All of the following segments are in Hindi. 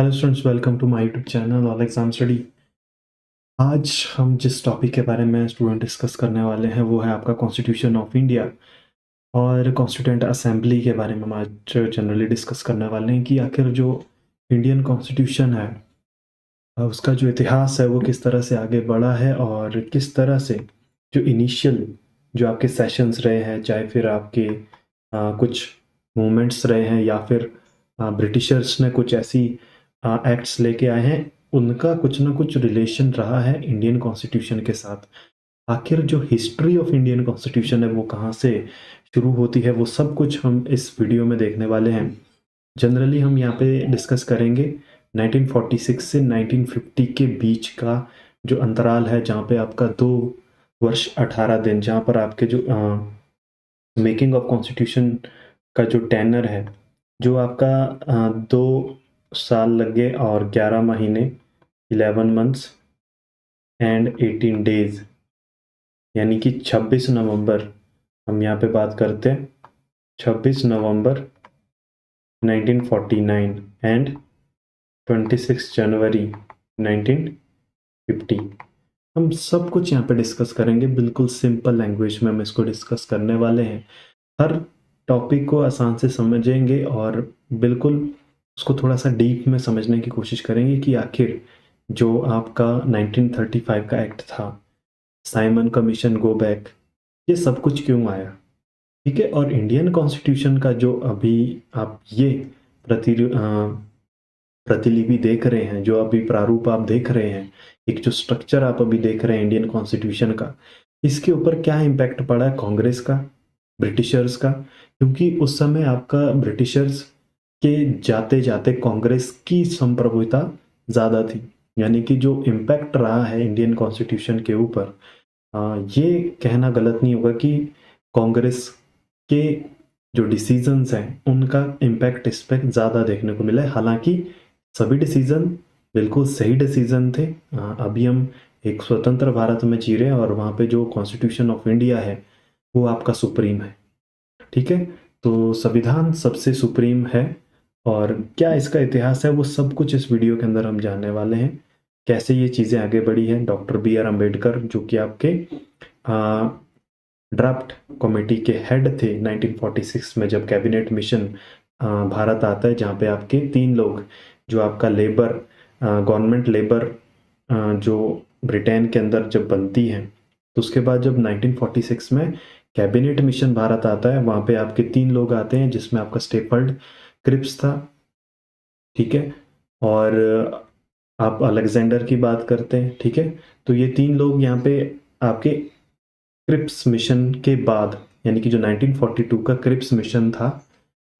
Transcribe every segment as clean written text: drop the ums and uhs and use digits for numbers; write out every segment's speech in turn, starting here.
Hello students, welcome to my YouTube channel All Exam Study. आज हम जिस टॉपिक के बारे में स्टूडेंट डिस्कस करने वाले हैं वो है आपका कॉन्स्टिट्यूशन ऑफ इंडिया और कॉन्स्टिट्यूएंट असेंबली के बारे में हम आज जनरली डिस्कस करने वाले हैं कि आखिर जो इंडियन कॉन्स्टिट्यूशन है उसका जो इतिहास है वो किस तरह से आगे बढ़ा है और किस तरह से जो इनिशियल जो आपके सेशंस रहे हैं, चाहे फिर आपके कुछ मूवमेंट्स रहे हैं या फिर ब्रिटिशर्स ने कुछ ऐसी एक्ट्स लेके आए हैं, उनका कुछ ना कुछ रिलेशन रहा है इंडियन कॉन्स्टिट्यूशन के साथ। आखिर जो हिस्ट्री ऑफ इंडियन कॉन्स्टिट्यूशन है वो कहाँ से शुरू होती है, वो सब कुछ हम इस वीडियो में देखने वाले हैं। जनरली हम यहाँ पे डिस्कस करेंगे 1946 से 1950 के बीच का जो अंतराल है, जहाँ पे आपका 2 वर्ष 18 दिन, जहाँ पर आपके जो मेकिंग ऑफ कॉन्स्टिट्यूशन का जो टेनर है, जो आपका 2 साल लग गए और 11 महीने 11 मंथ्स एंड 18 डेज, यानी कि 26 नवंबर हम यहाँ पे बात करते हैं। 26 नवंबर 1949 एंड 26 जनवरी 1950। हम सब कुछ यहाँ पे डिस्कस करेंगे, बिल्कुल सिंपल लैंग्वेज में हम इसको डिस्कस करने वाले हैं। हर टॉपिक को आसान से समझेंगे और बिल्कुल उसको थोड़ा सा डीप में समझने की कोशिश करेंगे कि आखिर जो आपका 1935 का एक्ट था, साइमन कमीशन, गो बैक, ये सब कुछ क्यों आया। ठीक है, और इंडियन कॉन्स्टिट्यूशन का जो अभी आप ये प्रति प्रतिलिपि देख रहे हैं, जो अभी प्रारूप आप देख रहे हैं, एक जो स्ट्रक्चर आप अभी देख रहे हैं इंडियन कॉन्स्टिट्यूशन का, इसके ऊपर क्या इम्पैक्ट पड़ा है कांग्रेस का, ब्रिटिशर्स का। क्योंकि उस समय आपका ब्रिटिशर्स के जाते जाते कांग्रेस की संप्रभुता ज़्यादा थी, यानी कि जो इम्पैक्ट रहा है इंडियन कॉन्स्टिट्यूशन के ऊपर, ये कहना गलत नहीं होगा कि कांग्रेस के जो डिसीजंस हैं उनका इम्पैक्ट इस पर ज़्यादा देखने को मिला है। हालांकि सभी डिसीजन बिल्कुल सही डिसीजन थे। अभी हम एक स्वतंत्र भारत में जी रहे हैं और वहाँ पे जो कॉन्स्टिट्यूशन ऑफ इंडिया है वो आपका सुप्रीम है। ठीक है, तो संविधान सबसे सुप्रीम है और क्या इसका इतिहास है वो सब कुछ इस वीडियो के अंदर हम जानने वाले हैं। कैसे ये चीज़ें आगे बढ़ी हैं। डॉक्टर BR अम्बेडकर, जो कि आपके ड्राफ्ट कमेटी के हेड थे 1946 में, जब कैबिनेट मिशन भारत आता है, जहाँ पे आपके 3 लोग, जो आपका लेबर गवर्नमेंट लेबर जो ब्रिटेन के अंदर जब बनती है, तो उसके बाद जब 1946 में कैबिनेट मिशन भारत आता है, वहाँ पे आपके 3 लोग आते हैं, जिसमें आपका स्टेफर्ड क्रिप्स था। ठीक है, और आप अलेक्जेंडर की बात करते हैं। ठीक है, तो ये 3 लोग यहाँ पे आपके क्रिप्स मिशन के बाद, यानी कि जो 1942 का क्रिप्स मिशन था,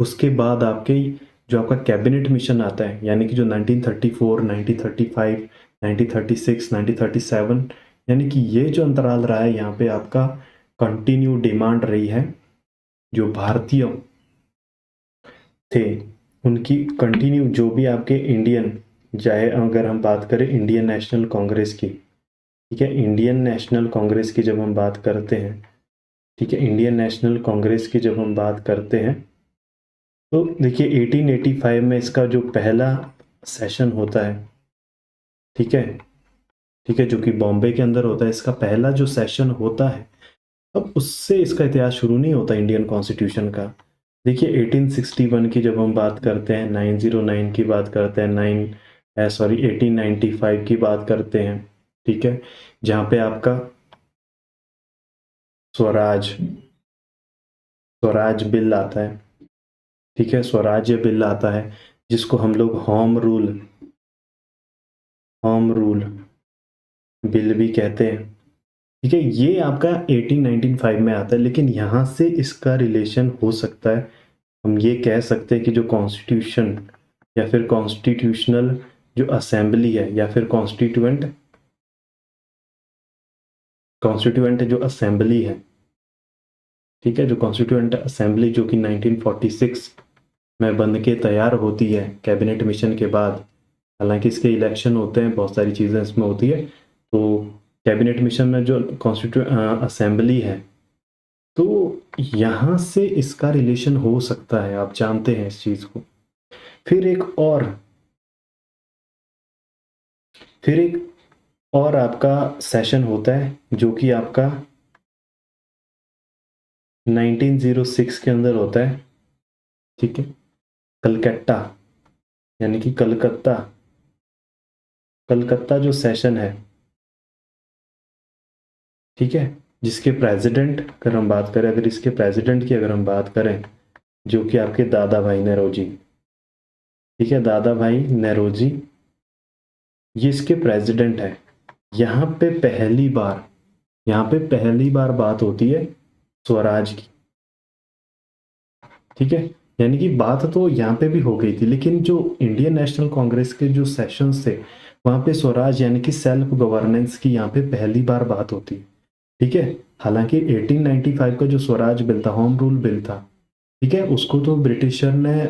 उसके बाद आपके जो आपका कैबिनेट मिशन आता है, यानी कि जो 1934, 1935, 1936, 1937, यानी कि ये जो अंतराल रहा है, यहाँ पे आपका कंटिन्यू डिमांड रही है जो भारतीय थे उनकी, कंटिन्यू जो भी आपके इंडियन, चाहे अगर हम बात करें इंडियन नेशनल कांग्रेस की, ठीक है, इंडियन नेशनल कांग्रेस की जब हम बात करते हैं, ठीक है, इंडियन नेशनल कांग्रेस की जब हम बात करते हैं, तो देखिए 1885 में इसका जो पहला सेशन होता है, ठीक है, ठीक है, जो कि बॉम्बे के अंदर होता है, इसका पहला जो सेशन होता है, अब उससे इसका इतिहास शुरू नहीं होता इंडियन कॉन्स्टिट्यूशन का। देखिए 1861 की जब हम बात करते हैं, 909 की बात करते हैं, 1895 की बात करते हैं, ठीक है, जहाँ पे आपका स्वराज स्वराज बिल आता है। ठीक है, स्वराज्य बिल आता है, जिसको हम लोग होम रूल बिल भी कहते हैं। ठीक है, ये आपका 1895 में आता है, लेकिन यहाँ से इसका रिलेशन हो सकता है, हम ये कह सकते हैं कि जो कॉन्स्टिट्यूशन या फिर कॉन्स्टिट्यूशनल जो असेंबली है, या फिर कॉन्स्टिट्यूएंट जो असेंबली है, ठीक है, जो कॉन्स्टिट्यूएंट असेंबली जो कि 1946 में बन के तैयार होती है कैबिनेट मिशन के बाद। हालांकि इसके इलेक्शन होते हैं, बहुत सारी चीज़ें इसमें होती है, तो कैबिनेट मिशन में जो असेंबली है, तो यहाँ से इसका रिलेशन हो सकता है, आप जानते हैं इस चीज़ को। फिर एक और फिर एक और आपका सेशन होता है जो कि आपका 1906 के अंदर होता है, ठीक है, कलकत्ता, यानी कि कलकत्ता, कलकत्ता जो सेशन है, ठीक है, जिसके प्रेसिडेंट अगर हम बात करें, अगर इसके प्रेसिडेंट की अगर हम बात करें, जो कि आपके दादा भाई नेरोजी, ठीक है, दादा भाई नेरोजी, ये इसके प्रेसिडेंट है। यहाँ पे पहली बार, यहाँ पे पहली बार बात होती है स्वराज की, ठीक है, यानी कि बात तो यहाँ पे भी हो गई थी, लेकिन जो इंडियन नेशनल कांग्रेस के जो सेशंस थे वहाँ पे स्वराज यानी कि सेल्फ गवर्नेंस की यहाँ पे पहली बार बात होती है, ठीक है। हालांकि 1895 का जो स्वराज बिल था, होम रूल बिल था, ठीक है, उसको तो ब्रिटिशर ने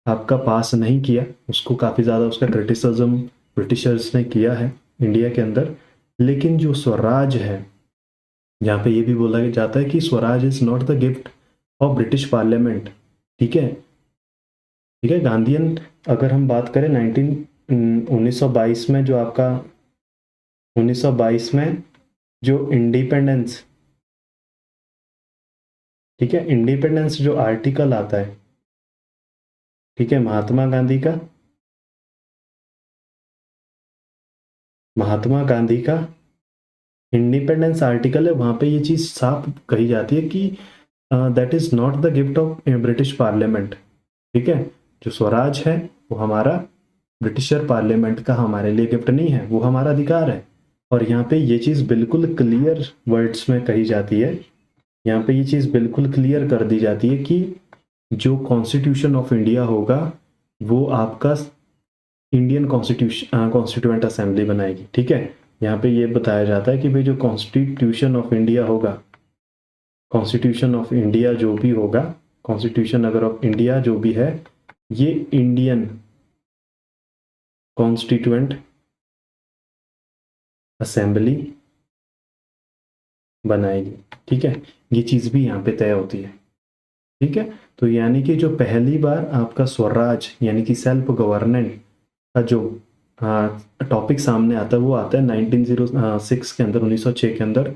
आपका पास नहीं किया, उसको काफ़ी ज़्यादा उसका क्रिटिसिज्म ब्रिटिशर्स ने किया है इंडिया के अंदर। लेकिन जो स्वराज है, यहाँ पे ये भी बोला जाता है कि Swaraj is not the gift of British parliament, ठीक है, ठीक है। गांधीयन अगर हम बात करें 1922 में जो आपका 1922 में जो इंडिपेंडेंस, ठीक है, इंडिपेंडेंस जो आर्टिकल आता है, ठीक है, महात्मा गांधी का इंडिपेंडेंस आर्टिकल है, वहां पे ये चीज साफ कही जाती है कि that is not the gift of British parliament, ठीक है, जो स्वराज है वो हमारा ब्रिटिशर पार्लियामेंट का हमारे लिए गिफ्ट नहीं है, वो हमारा अधिकार है। और यहाँ पे ये चीज बिल्कुल क्लियर वर्ड्स में कही जाती है, यहाँ पे ये चीज बिल्कुल क्लियर कर दी जाती है कि जो कॉन्स्टिट्यूशन ऑफ इंडिया होगा वो आपका इंडियन कॉन्स्टिट्यूएंट असेंबली बनाएगी, ठीक है। यहाँ पे ये बताया जाता है कि भाई जो कॉन्स्टिट्यूशन ऑफ इंडिया होगा, कॉन्स्टिट्यूशन ऑफ इंडिया जो भी होगा, कॉन्स्टिट्यूशन अगर ऑफ इंडिया जो भी है, ये इंडियन कॉन्स्टिट्यूएंट असेंबली बनाएगी, ठीक है। ये चीज भी यहाँ पे तय होती है, ठीक है। तो यानी कि जो पहली बार आपका स्वराज यानी कि सेल्फ गवर्नेंट का जो टॉपिक सामने आता है वो आता है 1906 के अंदर, 1906 के अंदर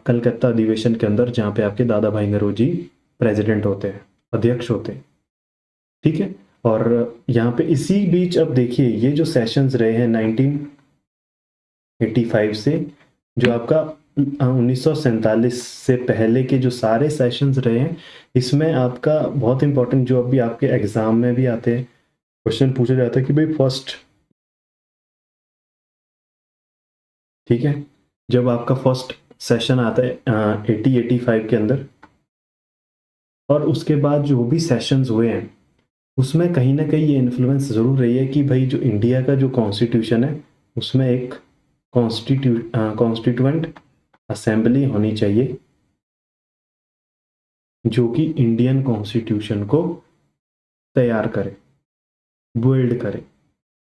कलकत्ता अधिवेशन के अंदर, जहाँ पे आपके दादा भाई नौरोजी प्रेसिडेंट होते हैं, अध्यक्ष होते हैं, ठीक है। और यहाँ पे इसी बीच अब देखिए ये जो सेशंस रहे हैं 1985 से जो आपका 1947 से पहले के जो सारे सेशंस रहे हैं, इसमें आपका बहुत इंपॉर्टेंट जो अभी आपके एग्जाम में भी आते हैं, क्वेश्चन पूछा जाता है कि भाई फर्स्ट, ठीक है, जब आपका फर्स्ट सेशन आता है 85 के अंदर, और उसके बाद जो भी सेशंस हुए हैं उसमें कहीं ना कहीं ये इन्फ्लुएंस जरूर रही है कि भाई जो इंडिया का जो कॉन्स्टिट्यूशन है उसमें एक कॉन्स्टिट्यूएंट असेंबली होनी चाहिए जो कि इंडियन कॉन्स्टिट्यूशन को तैयार करे, बिल्ड करे,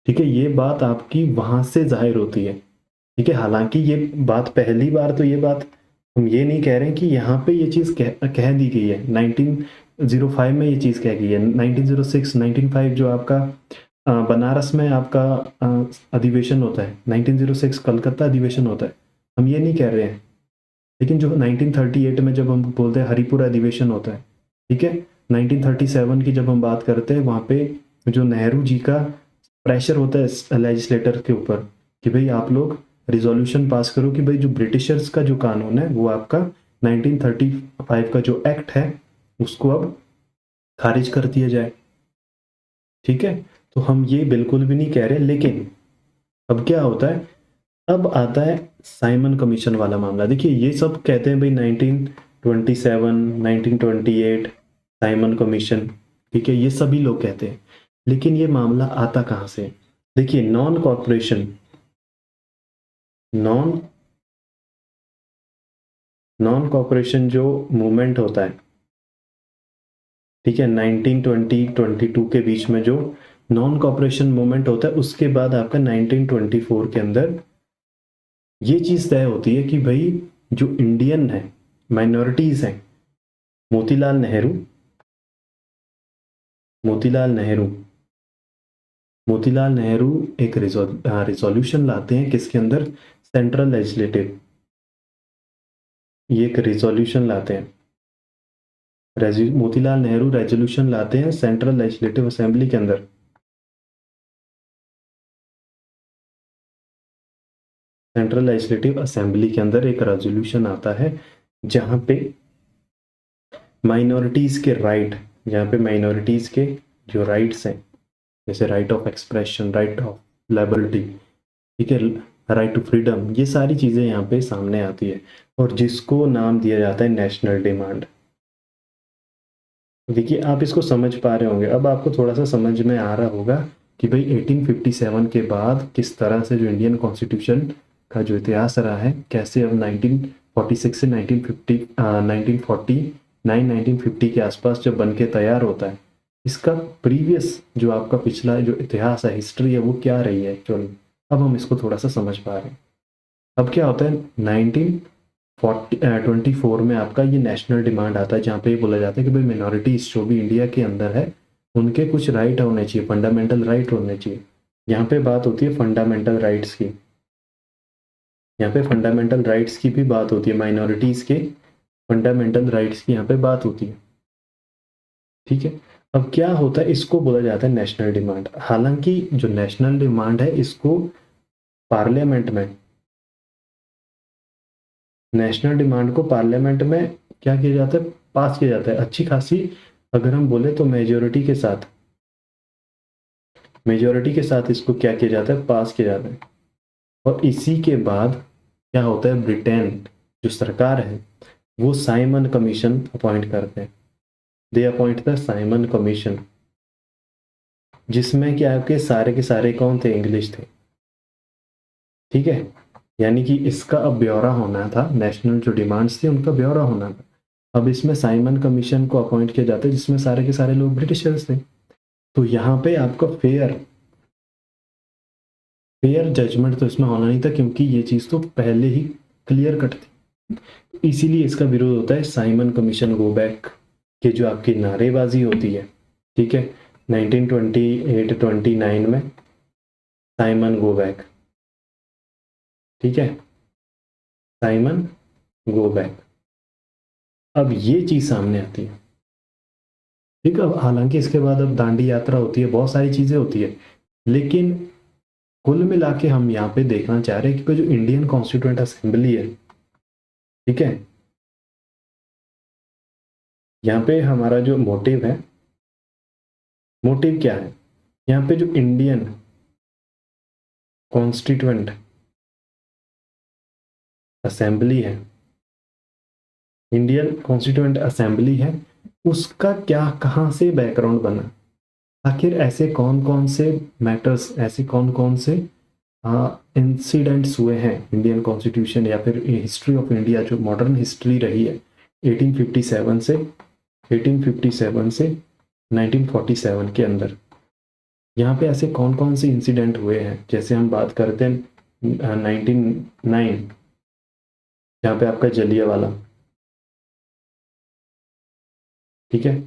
ठीक है। ये बात आपकी वहां से जाहिर होती है, ठीक है। हालांकि ये बात पहली बार तो ये बात हम ये नहीं कह रहे हैं कि यहाँ पे ये चीज़ कह दी गई है, 1905 में ये चीज़ कह गई है, 1906 1905 जो आपका बनारस में आपका अधिवेशन होता है, 1906 कलकत्ता अधिवेशन होता है, हम ये नहीं कह रहे हैं। लेकिन जो 1938 में जब हम बोलते हैं हरिपुर अधिवेशन होता है, ठीक है, 1937 की जब हम बात करते हैं वहाँ पे जो नेहरू जी का प्रेशर होता है लेजिस्लेटर के ऊपर कि भाई आप लोग रिजोल्यूशन पास करो कि भाई जो ब्रिटिशर्स का जो कानून है वो आपका 1935 का जो एक्ट है उसको अब खारिज कर दिया जाए, ठीक है। तो हम ये बिल्कुल भी नहीं कह रहे, लेकिन अब क्या होता है, अब आता है साइमन कमीशन वाला मामला। देखिए ये सब कहते हैं भाई 1927 1928 साइमन कमीशन, ठीक है, ये सभी लोग कहते हैं, लेकिन ये मामला आता कहाँ से? देखिए नॉन नॉन कॉपरेशन जो मूवमेंट होता है, ठीक है, 1920-22 के बीच में जो नॉन कॉपरेशन मूवमेंट होता है, उसके बाद आपका 1924 के अंदर ये चीज तय होती है कि भाई जो इंडियन है माइनॉरिटीज हैं, मोतीलाल नेहरू, मोतीलाल नेहरू मोतीलाल नेहरू एक रिजोल्यूशन लाते हैं किसके अंदर, सेंट्रल लेजिस्लेटिव, ये एक रिजोल्यूशन लाते हैं, मोतीलाल नेहरू रेजोल्यूशन लाते हैं सेंट्रल लेजिस्लेटिव असेंबली के अंदर। सेंट्रल लेजिस्लेटिव असेंबली के अंदर एक रेजोल्यूशन आता है जहां पे माइनॉरिटीज के राइट, जहां पे माइनॉरिटीज के जो राइट्स हैं, जैसे right of expression, right of liberty, ठीक है, राइट टू फ्रीडम, ये सारी चीजें यहाँ पे सामने आती है और जिसको नाम दिया जाता है नेशनल डिमांड। देखिए आप इसको समझ पा रहे होंगे, अब आपको थोड़ा सा समझ में आ रहा होगा कि भाई 1857 के बाद किस तरह से जो इंडियन कॉन्स्टिट्यूशन का जो इतिहास रहा है, कैसे अब 1946 से 1950 के आसपास जब बन के तैयार होता है, इसका प्रीवियस जो आपका पिछला जो इतिहास है, हिस्ट्री है, वो क्या रही है एक्चुअली। अब हम इसको थोड़ा सा समझ पा रहे हैं। अब क्या होता है 1924 में आपका ये नेशनल डिमांड आता है, जहाँ पे ये बोला जाता है कि भाई मिनॉरिटीज जो भी इंडिया के अंदर है उनके कुछ राइट होने चाहिए, फंडामेंटल राइट होने चाहिए। यहाँ पे बात होती है फंडामेंटल राइट्स की, यहाँ पे फंडामेंटल राइट्स की भी बात होती है, माइनॉरिटीज के फंडामेंटल राइट्स की यहाँ पे बात होती है, ठीक है। अब क्या होता है, इसको बोला जाता है नेशनल डिमांड। हालांकि जो नेशनल डिमांड है इसको पार्लियामेंट में, नेशनल डिमांड को पार्लियामेंट में क्या किया जाता है, पास किया जाता है अच्छी खासी, अगर हम बोले तो मेजोरिटी के साथ, मेजोरिटी के साथ इसको क्या किया जाता है, पास किया जाता है। और इसी के बाद क्या होता है, ब्रिटेन जो सरकार है वो साइमन कमीशन अपॉइंट करते हैं, दे अपॉइंट द साइमन कमीशन, जिसमें क्या आपके सारे के सारे कौन थे, इंग्लिश थे, ठीक है। यानी कि इसका अब ब्यौरा होना था, नेशनल जो डिमांड्स थी उनका ब्यौरा होना था। अब इसमें साइमन कमीशन को अपॉइंट किया जाता है जिसमें सारे के सारे लोग ब्रिटिशर्स थे। तो यहाँ पे आपका फेयर जजमेंट तो इसमें होना नहीं था, क्योंकि ये चीज तो पहले ही क्लियर कट थी, इसीलिए इसका विरोध होता है साइमन कमीशन गो बैक के जो आपकी नारेबाजी होती है, ठीक है। 1928-29 में साइमन गो बैक, ठीक है, साइमन गो बैक। अब ये चीज सामने आती है, ठीक है। हालांकि इसके बाद अब दांडी यात्रा होती है, बहुत सारी चीजें होती है, लेकिन कुल मिला के हम यहाँ पे देखना चाह रहे हैं कि जो इंडियन कॉन्स्टिट्यूएंट असेंबली है, ठीक है, यहाँ पे हमारा जो मोटिव है, मोटिव क्या है, यहाँ पे जो इंडियन कॉन्स्टिट्यूएंट असेंबली है, इंडियन कॉन्स्टिट्यूएंट असेंबली है, उसका क्या, कहाँ से बैकग्राउंड बना, आखिर ऐसे कौन कौन से मैटर्स, ऐसे कौन कौन से इंसिडेंट्स हुए हैं इंडियन कॉन्स्टिट्यूशन या फिर हिस्ट्री ऑफ इंडिया, जो मॉडर्न हिस्ट्री रही है 1857 से 1947 के अंदर, यहाँ पे ऐसे कौन कौन से इंसिडेंट हुए हैं। जैसे हम बात करते हैं 1909, जहाँ पे आपका जलियांवाला, ठीक है।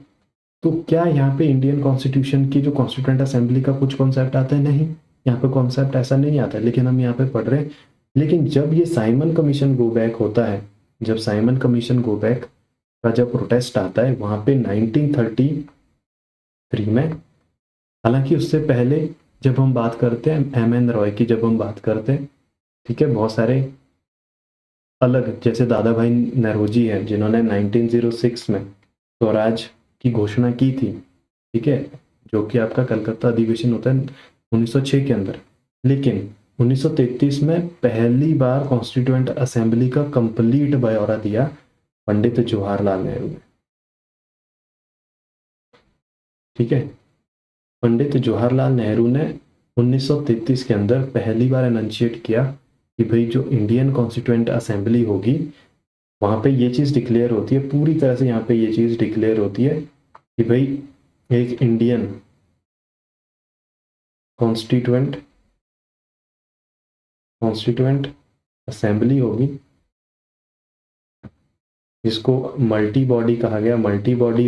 तो क्या यहाँ पे इंडियन कॉन्स्टिट्यूशन की जो कॉन्स्टिट्यूएंट असेंबली का कुछ कॉन्सेप्ट आता है, नहीं, यहाँ पे कॉन्सेप्ट ऐसा नहीं आता है, लेकिन हम यहाँ पे पढ़ रहे हैं। लेकिन जब ये साइमन कमीशन गो बैक होता है, जब साइमन कमीशन गो बैक का जब प्रोटेस्ट आता है वहां पे 1933 में, हालांकि उससे पहले जब हम बात करते हैं एम.एन. रॉय की, जब हम बात करते हैं, ठीक है, बहुत सारे अलग, जैसे दादा भाई नौरोजी हैं जिन्होंने 1906 में स्वराज की घोषणा की थी, ठीक है, जो कि आपका कलकत्ता अधिवेशन होता है 1906 के अंदर। लेकिन 1933 में पहली बार कॉन्स्टिट्यूएंट असेंबली का कंप्लीट ब्यौरा दिया पंडित जवाहरलाल नेहरू ने, ठीक है। पंडित जवाहरलाल नेहरू ने 1933 के अंदर पहली बार एनंशिएट किया कि भाई जो इंडियन कॉन्स्टिट्यूएंट असेंबली होगी वहां पे ये चीज डिक्लेयर होती है, पूरी तरह से यहाँ पे ये चीज डिक्लेयर होती है कि भाई एक इंडियन कॉन्स्टिट्यूएंट असेंबली होगी, जिसको मल्टी बॉडी कहा गया, मल्टी बॉडी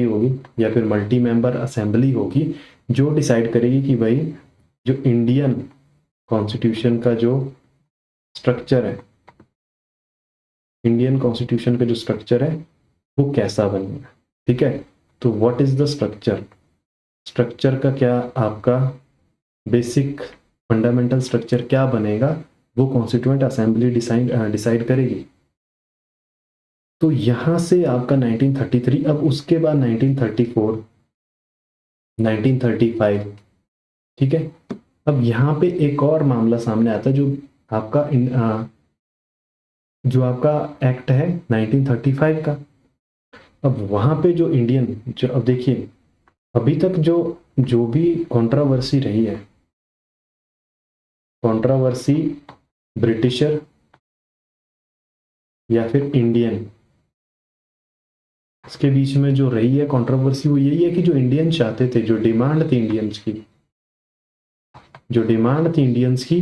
होगी या फिर मल्टी मेंबर असेंबली होगी, जो डिसाइड करेगी कि भाई जो इंडियन कॉन्स्टिट्यूशन का जो स्ट्रक्चर है, इंडियन कॉन्स्टिट्यूशन का जो स्ट्रक्चर है वो कैसा बनेगा। ठीक है, तो what is the structure, structure का क्या आपका बेसिक फंडामेंटल स्ट्रक्चर क्या बनेगा वो कॉन्स्टिट्यूएंट असेंबली डिसाइड करेगी। तो यहां से आपका 1933, अब उसके बाद 1934, 1935, ठीक है। अब यहां पे एक और मामला सामने आता है, जो आपका एक्ट है 1935 का। अब वहां पे जो इंडियन, जो अब देखिए अभी तक जो भी कंट्रोवर्सी रही है, कंट्रोवर्सी ब्रिटिशर या फिर इंडियन, इसके बीच में जो रही है कंट्रोवर्सी वो यही है कि जो इंडियन चाहते थे, जो डिमांड थी इंडियंस की, जो डिमांड थी इंडियंस की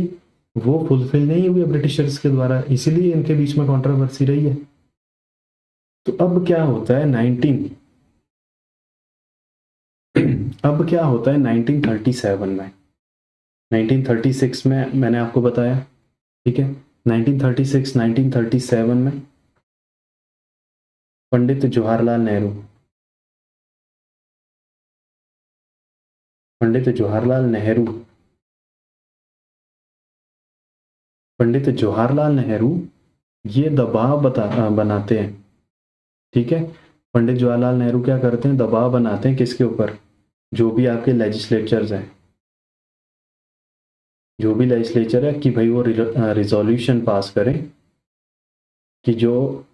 वो फुलफिल नहीं हुई ब्रिटिशर्स के द्वारा, इसीलिए इनके बीच में कंट्रोवर्सी रही है। तो अब क्या होता है 1937 में, 1936 में मैंने आपको बताया, ठीक है। 1936 1937 में पंडित जवाहरलाल नेहरू, पंडित जवाहरलाल नेहरू, पंडित जवाहरलाल नेहरू ये दबाव बनाते हैं, ठीक है। पंडित जवाहरलाल नेहरू क्या करते हैं, दबाव बनाते हैं किसके ऊपर, जो भी आपके लेजिस्लेचर्स हैं, जो भी लेजिस्लेचर है, कि भाई वो रिजोल्यूशन पास करें कि जो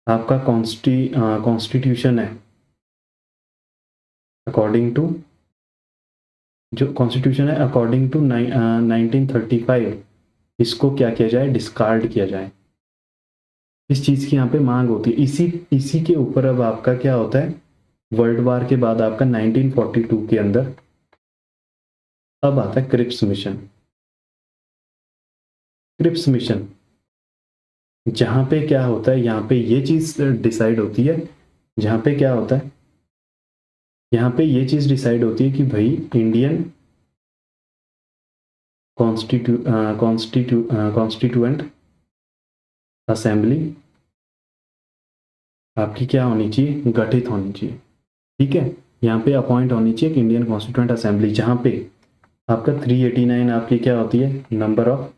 आपका कॉन्स्टिट्यूशन है, अकॉर्डिंग टू जो कॉन्स्टिट्यूशन है अकॉर्डिंग टू 1935, इसको क्या किया जाए, डिस्कार्ड किया जाए। इस चीज की यहाँ पे मांग होती है। इसी के ऊपर अब आपका क्या होता है, वर्ल्ड वार के बाद आपका 1942 के अंदर अब आता है क्रिप्स मिशन। क्रिप्स मिशन जहां पे क्या होता है, यहाँ पे ये चीज डिसाइड होती है, जहां पे क्या होता है, यहाँ पे ये चीज डिसाइड होती है कि भाई इंडियन कॉन्स्टिट्यूएंट असेंबली आपकी क्या होनी चाहिए, गठित होनी चाहिए। ठीक है, यहाँ पे अपॉइंट होनी चाहिए कि इंडियन कॉन्स्टिट्यूएंट असेंबली, जहां पे आपका 389 आपकी क्या होती है, नंबर ऑफ,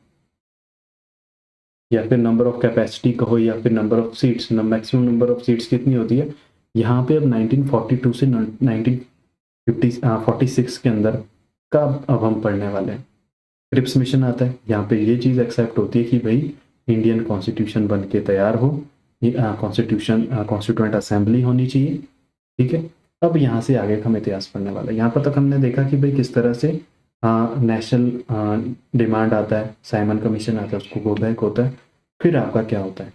या फिर नंबर ऑफ कैपेसिटी कहो, या फिर number of seats, maximum number of seats कितनी होती है। यहाँ पे अब 1942 से 1946 के अंदर का अब हम पढ़ने वाले हैं। क्रिप्स मिशन आता है, यहाँ पे ये चीज़ एक्सेप्ट होती है कि भाई इंडियन कॉन्स्टिट्यूशन बन के तैयार हो, कॉन्स्टिट्यूएंट असेंबली होनी चाहिए। ठीक है, अब यहाँ से आगे का हम इतिहास पढ़ने वाला है। यहाँ पर तक हमने देखा कि भाई किस तरह से नेशनल डिमांड आता है, साइमन कमीशन आता है, उसको गो बैक होता है, फिर आपका क्या होता है।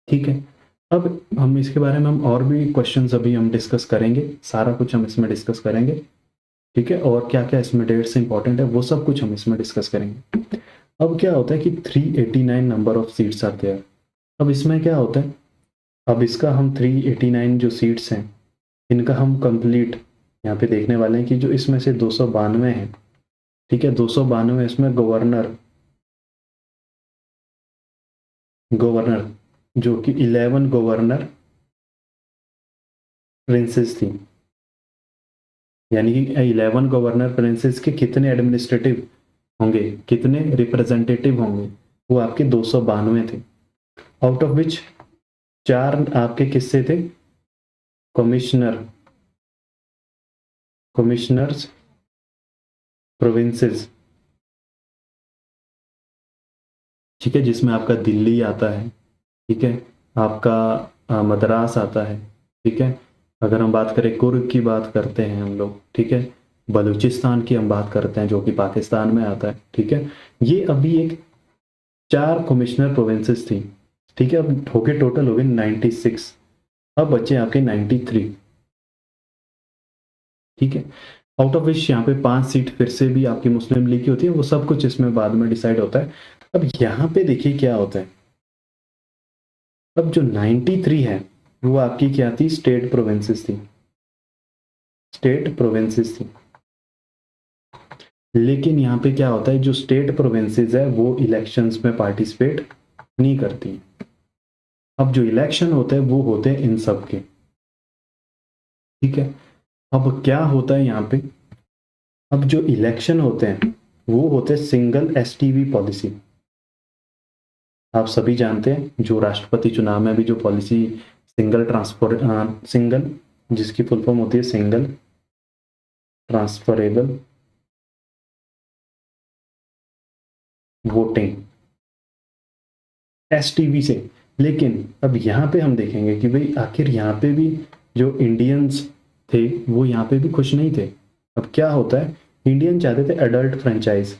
ठीक है, अब हम इसके बारे में हम और भी क्वेश्चंस अभी हम डिस्कस करेंगे, सारा कुछ हम इसमें डिस्कस करेंगे। ठीक है, और क्या क्या इसमें डेट्स इंपॉर्टेंट है वो सब कुछ हम इसमें डिस्कस करेंगे। अब क्या होता है कि 389 number of seats are there. अब इसमें क्या होता है, अब इसका हम 389 जो सीट्स हैं इनका हम कंप्लीट यहाँ पे देखने वाले हैं कि जो इसमें से 292 हैं, ठीक है, 292 इसमें गवर्नर जो कि 11 गवर्नर प्रिंसेस थी, यानी कि 11 गवर्नर प्रिंसेस के कितने एडमिनिस्ट्रेटिव होंगे, कितने रिप्रेजेंटेटिव होंगे, वो आपके 292 थे। आउट ऑफ विच 4 आपके किससे थे, कमिश्नर्स प्रोविंसेस, ठीक है, जिसमें आपका दिल्ली आता है, ठीक है, आपका मद्रास आता है, ठीक है, अगर हम बात करें कुर्ग की बात करते हैं हम लोग, ठीक है, बलूचिस्तान की हम बात करते हैं जो कि पाकिस्तान में आता है, ठीक है। ये अभी एक 4 कमिश्नर प्रोविंसेस थी, ठीक है, अब होके टोटल हो गए 96, अब बचे आपके 93, ठीक है। आउट ऑफ विच यहाँ पे 5 सीट फिर से भी आपकी मुस्लिम लीग की होती है, वो सब कुछ इसमें बाद में डिसाइड होता है। अब यहाँ पे देखिए क्या होता है, अब जो 93 है वो आपकी क्या थी, स्टेट प्रोविंसेस थी, स्टेट प्रोविंसेस थी। लेकिन यहाँ पे क्या होता है, जो स्टेट प्रोविंसेस है वो इलेक्शंस में पार्टिसिपेट नहीं करती। अब जो इलेक्शन होते हैं वो होते हैं इन सब के, ठीक है। अब क्या होता है यहाँ पे, अब जो इलेक्शन होते हैं वो होते हैं सिंगल एसटीवी पॉलिसी। आप सभी जानते हैं जो राष्ट्रपति चुनाव में भी जो पॉलिसी सिंगल, जिसकी फुल फॉर्म होती है सिंगल ट्रांसफरेबल वोटिंग, एसटीवी से। लेकिन अब यहाँ पे हम देखेंगे कि भाई आखिर यहाँ पे भी जो इंडियंस थे वो यहाँ पे भी खुश नहीं थे। अब क्या होता है, इंडियन चाहते थे एडल्ट फ्रेंचाइज,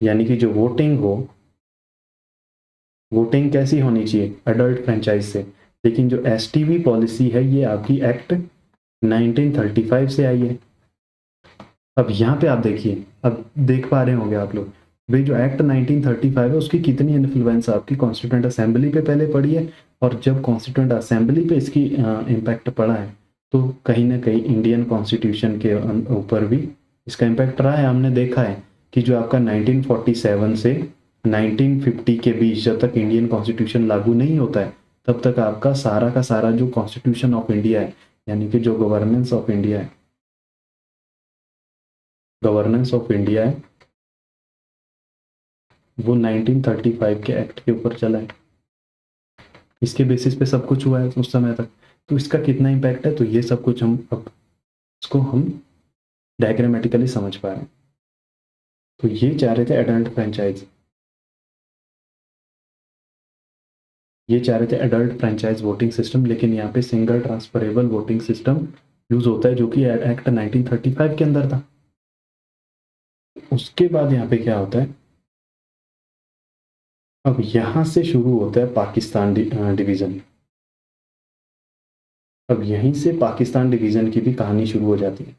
यानी कि जो वोटिंग कैसी होनी चाहिए, एडल्ट फ्रेंचाइज से। लेकिन जो एसटीवी पॉलिसी है ये आपकी एक्ट 1935 से आई है। अब यहाँ पे आप देखिए, अब देख पा रहे होंगे आप लोग, भाई जो एक्ट 1935 है उसकी कितनी इन्फ्लुएंस आपकी कॉन्स्टिट्यूंट असेंबली पे पहले पड़ी है, और जब कॉन्स्टिट्यूंट असेंबली पे इसकी इम्पैक्ट पड़ा है तो कहीं ना कहीं इंडियन कॉन्स्टिट्यूशन के ऊपर भी इसका इम्पैक्ट रहा है। हमने देखा है कि जो आपका 1947 से 1950 के बीच जब तक इंडियन कॉन्स्टिट्यूशन लागू नहीं होता है तब तक आपका सारा का सारा जो कॉन्स्टिट्यूशन ऑफ इंडिया है, यानी कि जो गवर्नेंस ऑफ इंडिया है, वो 1935 के एक्ट के ऊपर चला है। इसके बेसिस पे सब कुछ हुआ है उस समय तक। तो इसका कितना इम्पैक्ट है, तो ये सब कुछ हम अब इसको हम डायग्रामेटिकली समझ पा रहे हैं। तो ये चाह रहे थे एडल्ट फ्रेंचाइज, ये चाह रहे थे एडल्ट फ्रेंचाइज वोटिंग सिस्टम, लेकिन यहाँ पे single transferable voting system use होता है जो कि एक्ट 1935 के अंदर था। उसके बाद यहाँ पे क्या होता है, अब यहां से शुरू होता है पाकिस्तान डिवीजन। अब यहीं से पाकिस्तान डिवीजन की भी कहानी शुरू हो जाती है।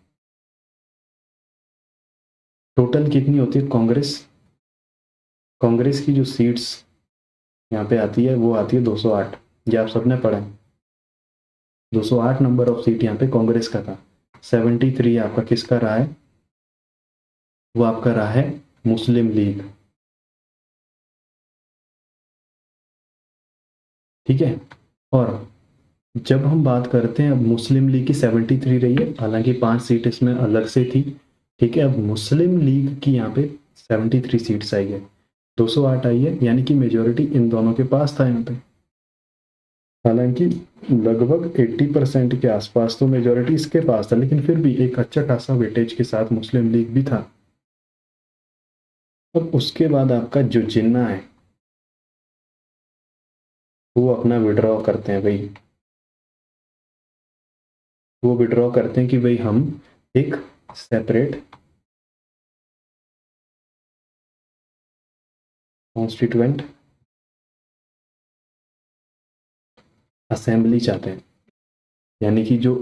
टोटल कितनी होती है, कांग्रेस की जो सीट्स यहाँ पे आती है वो आती है 208। ये आप सबने पढ़ा है, 208 नंबर ऑफ सीट यहाँ पे कांग्रेस का था। 73 आपका किसका रहा है, वो आपका रहा है मुस्लिम लीग, ठीक है। और जब हम बात करते हैं, अब मुस्लिम लीग की 73 रही है, हालांकि 5 सीट इसमें अलग से थी, ठीक है। अब मुस्लिम लीग की यहाँ पे 73 सीट्स आई है, 208 आई है, यानी कि मेजोरिटी इन दोनों के पास था यहाँ पे। हालांकि लगभग 80% के आसपास तो मेजोरिटी इसके पास था, लेकिन फिर भी एक अच्छा खासा वेटेज के साथ मुस्लिम लीग भी था। अब उसके बाद आपका जो जिन्ना है वो अपना विड्रॉ करते हैं भाई, वो विड्रॉ करते हैं कि भाई हम एक सेपरेट कॉन्स्टिट्यूएंट असेंबली चाहते हैं, यानी कि जो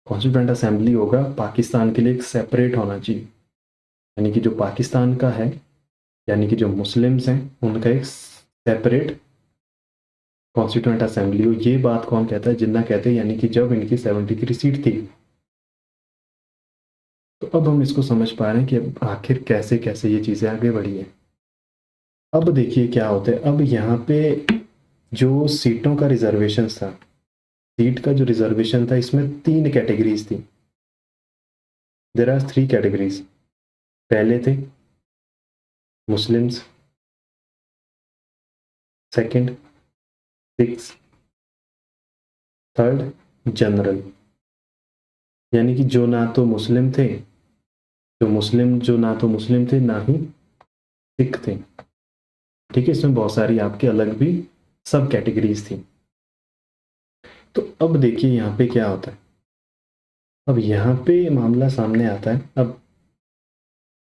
कॉन्स्टिट्यूएंट असेंबली होगा पाकिस्तान के लिए एक सेपरेट होना चाहिए, यानी कि जो पाकिस्तान का है, यानी कि जो मुस्लिम्स हैं उनका एक सेपरेट कॉन्स्टिट्यूएंट असेंबली हो। ये बात कौन कहता है, जिन्ना कहते हैं, यानी कि जब इनकी 73 सीट थी। तो अब हम इसको समझ पा रहे हैं कि अब आखिर कैसे कैसे ये चीज़ें आगे बढ़ी है। अब देखिए क्या होता है, अब यहाँ पे जो सीटों का रिजर्वेशन था, सीट का जो रिजर्वेशन था इसमें 3 कैटेगरीज थी। There are 3 categories. पहले थे Muslims, second Sikhs, third general, यानी कि जो ना तो मुस्लिम थे, जो ना तो मुस्लिम थे ना ही सिख थे, ठीक है। इसमें बहुत सारी आपके अलग भी सब कैटेगरीज थी। तो अब देखिए यहाँ पे क्या होता है, अब यहाँ पे मामला सामने आता है। अब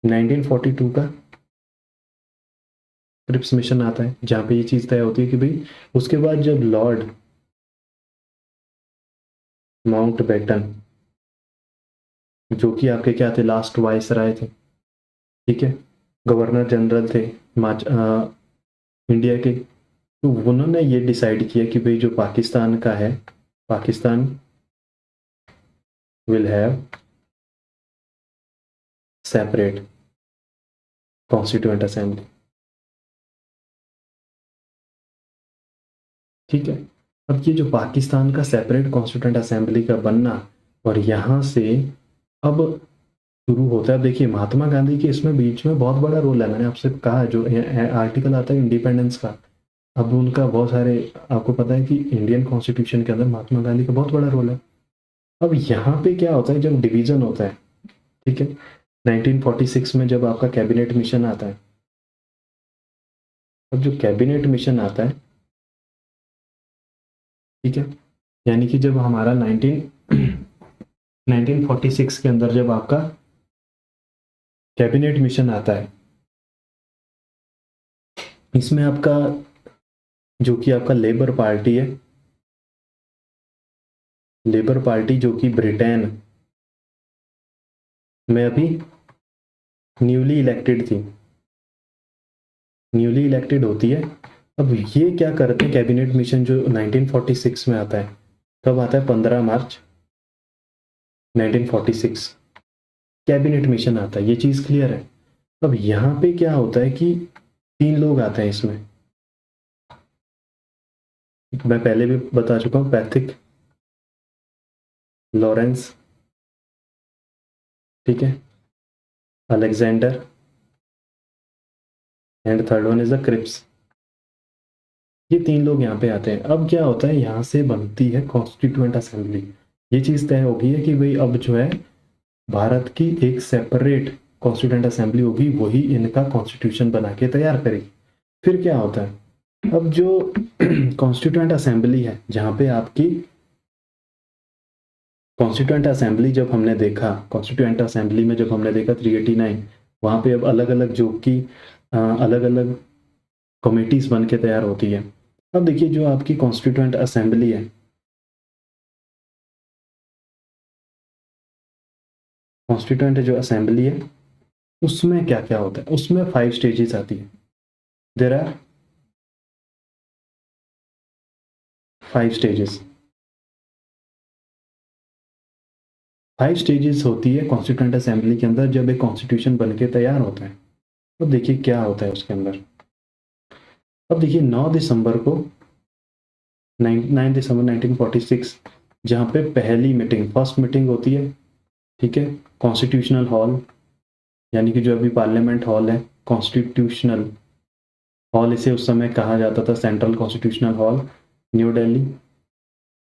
1942 का क्रिप्स मिशन आता है, जहाँ पे ये चीज़ तय होती है कि भाई उसके बाद जब लॉर्ड माउंटबेटन, जो कि आपके क्या थे, लास्ट वाइस राय थे, ठीक है, गवर्नर जनरल थे इंडिया के, तो उन्होंने ये डिसाइड किया कि भाई जो पाकिस्तान का है, Pakistan will have separate constituent assembly। ठीक है, अब ये जो पाकिस्तान का सेपरेट कॉन्स्टिट्यूंट असेंबली का बनना और यहाँ से अब शुरू होता है। अब देखिए महात्मा गांधी के इसमें बीच में बहुत बड़ा रोल है, मैंने आपसे कहा जो आर्टिकल आता है इंडिपेंडेंस का, अब उनका बहुत सारे, आपको पता है कि इंडियन कॉन्स्टिट्यूशन के अंदर महात्मा गांधी का बहुत बड़ा रोल है। अब यहाँ पे क्या होता है जब डिवीजन होता है, ठीक है, 1946 में जब आपका कैबिनेट मिशन आता है, अब जो कैबिनेट मिशन आता है, ठीक है, यानी कि जब हमारा 1946 के अंदर जब आपका कैबिनेट मिशन आता है, इसमें आपका जो कि आपका लेबर पार्टी है, लेबर पार्टी जो कि ब्रिटेन में अभी न्यूली इलेक्टेड थी, न्यूली इलेक्टेड होती है। अब ये क्या करते हैं, कैबिनेट मिशन जो 1946 में आता है, कब आता है, 15 मार्च 1946 कैबिनेट मिशन आता है, ये चीज क्लियर है। अब यहाँ पे क्या होता है कि 3 लोग आते हैं इसमें, मैं पहले भी बता चुका हूँ, पैथिक, लॉरेंस, ठीक है, Alexander, and third one is the Cripps. ये 3 लोग यहाँ पे आते हैं। अब क्या होता है, यहाँ से बनती है कॉन्स्टिट्यूएंट असेंबली। ये चीज तय होगी है कि भाई अब जो है भारत की एक सेपरेट कॉन्स्टिट्यूएंट असेंबली होगी, वही इनका कॉन्स्टिट्यूशन बना के तैयार करेगी। फिर क्या होता है, अब जो कॉन्स्टिट्यूएंट असेंबली है, जहाँ पे आपकी कॉन्स्टिट्यूएंट असेंबली जब हमने देखा, कॉन्स्टिट्यूएंट असेंबली में जब हमने देखा 389, वहाँ पे अब अलग अलग जो कि अलग अलग कमिटीज बन के तैयार होती है। अब देखिए जो आपकी कॉन्स्टिट्यूएंट असेंबली है, कॉन्स्टिट्यूएंट जो असेंबली है, उसमें क्या क्या होता है, उसमें 5 स्टेजेस आती है। देयर आर 5 स्टेजेस, 5 स्टेजेस होती है कॉन्स्टिट्यूएंट असेंबली के अंदर जब एक कॉन्स्टिट्यूशन बन के तैयार होता है। तो देखिए क्या होता है उसके अंदर। अब देखिए 9 दिसंबर को 9 दिसंबर 1946 जहाँ पे पहली मीटिंग, फर्स्ट मीटिंग होती है, ठीक है, कॉन्स्टिट्यूशनल हॉल, यानी कि जो अभी पार्लियामेंट हॉल है, कॉन्स्टिट्यूशनल हॉल इसे उस समय कहा जाता था, central constitutional hall, new Delhi,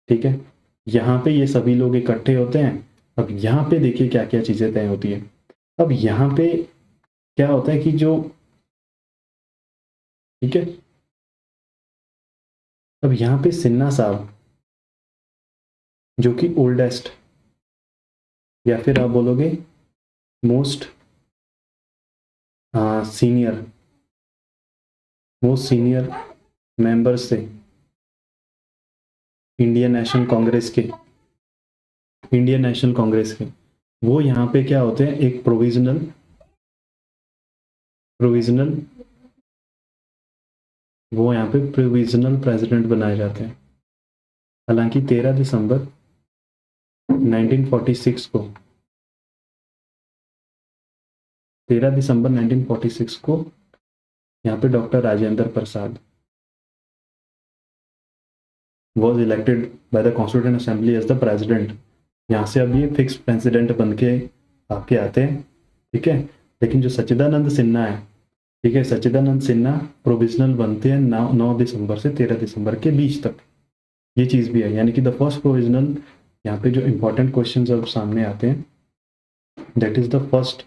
ठीक है। यहाँ पे ये सभी लोग इकट्ठे होते हैं। अब यहाँ पे देखिए क्या क्या चीजें तय होती है। अब यहाँ पे क्या होता है कि जो, ठीक है, अब यहाँ पे सिन्हा साहब जो कि ओल्डेस्ट, या फिर आप बोलोगे most senior, most senior members थे इंडियन नेशनल कांग्रेस के, इंडियन नेशनल कांग्रेस के। वो यहाँ पे क्या होते हैं, एक प्रोविजनल प्रोविजनल वो यहाँ पे प्रोविजनल प्रेसिडेंट बनाए जाते हैं। हालांकि 13 दिसंबर 1946 को 13 दिसंबर 1946 को यहाँ पे doctor Rajendra Prasad was elected by the constituent assembly as the president. यहाँ से अब ये फिक्स प्रेसिडेंट बन के आपके आते हैं, ठीक है। लेकिन जो सच्चिदानंद सिन्हा है, ठीक है, सच्चिदानंद सिन्हा प्रोविजनल बनते हैं 9 दिसंबर से 13 दिसंबर के बीच तक। ये चीज भी है, यानी कि द फर्स्ट प्रोविजनल, यहाँ पे जो इंपॉर्टेंट क्वेश्चन अब सामने आते हैं, that is the first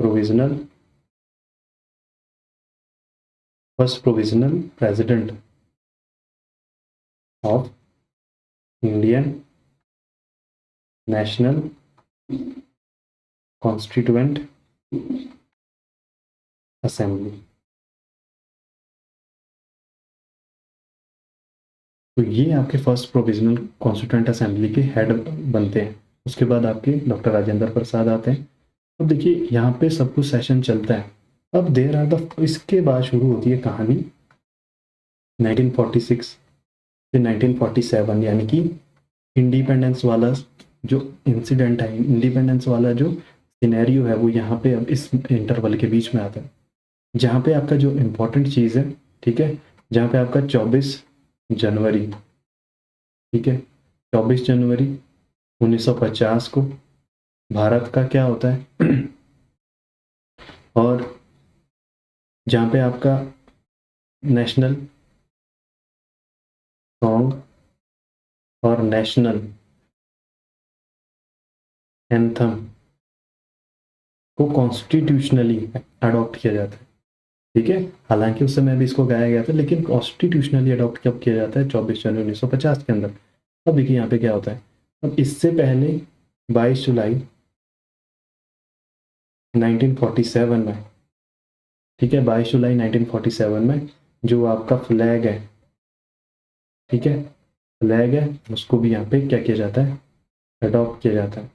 provisional president of Indian national constituent assembly. तो ये आपके फर्स्ट प्रोविजनल कॉन्स्टिट्यूएंट असेंबली के हेड बनते हैं। उसके बाद आपके डॉक्टर राजेंद्र प्रसाद आते हैं। अब देखिए यहाँ पे सब कुछ सेशन चलता है। अब देर आर द, इसके बाद शुरू होती है कहानी 1946 से 1947, यानी कि इंडिपेंडेंस वाला जो इंसिडेंट है, इंडिपेंडेंस वाला जो सिनेरियो है, वो यहाँ पे अब इस इंटरवल के बीच में आता है, जहाँ पे आपका जो इम्पोर्टेंट चीज़ है, ठीक है, जहाँ पे आपका 24 जनवरी, ठीक है, 24 जनवरी 1950 को भारत का क्या होता है और जहाँ पे आपका नेशनल सॉन्ग और नेशनल एंथम को कॉन्स्टिट्यूशनली अडॉप्ट किया जाता है, ठीक है। हालांकि उस समय भी इसको गाया गया था, लेकिन कॉन्स्टिट्यूशनली अडॉप्ट कब किया जाता है? 24 जनवरी 1950 के अंदर। अब देखिए यहाँ पे क्या होता है, अब इससे पहले 22 जुलाई 1947 में, ठीक है, 22 जुलाई 1947 में जो आपका फ्लैग है, ठीक है, फ्लैग है, उसको भी यहाँ पे क्या किया जाता है? अडॉप्ट किया जाता है।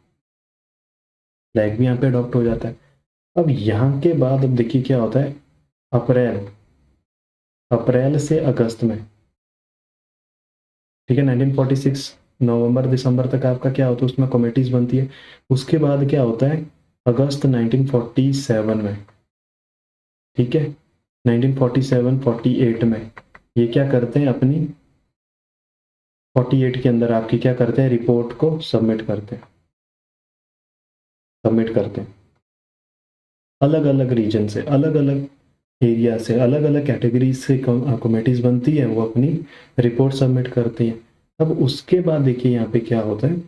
फ्लैग भी यहाँ पे अडॉप्ट हो जाता है। अब यहाँ के बाद अब देखिए क्या होता है, अप्रैल से अगस्त में, ठीक है, 1946 नवंबर दिसंबर तक आपका क्या होता है, उसमें कमेटीज बनती है। उसके बाद क्या होता है, अगस्त 1947 में, ठीक है, 1947-48 में ये क्या करते हैं, अपनी 48 के अंदर आपकी क्या करते हैं, रिपोर्ट को सबमिट करते हैं अलग अलग रीजन से, अलग अलग एरिया से, अलग अलग कैटेगरीज से कमेटीज बनती है, वो अपनी रिपोर्ट सबमिट करती हैं। अब उसके बाद देखिए यहाँ पे क्या होता है,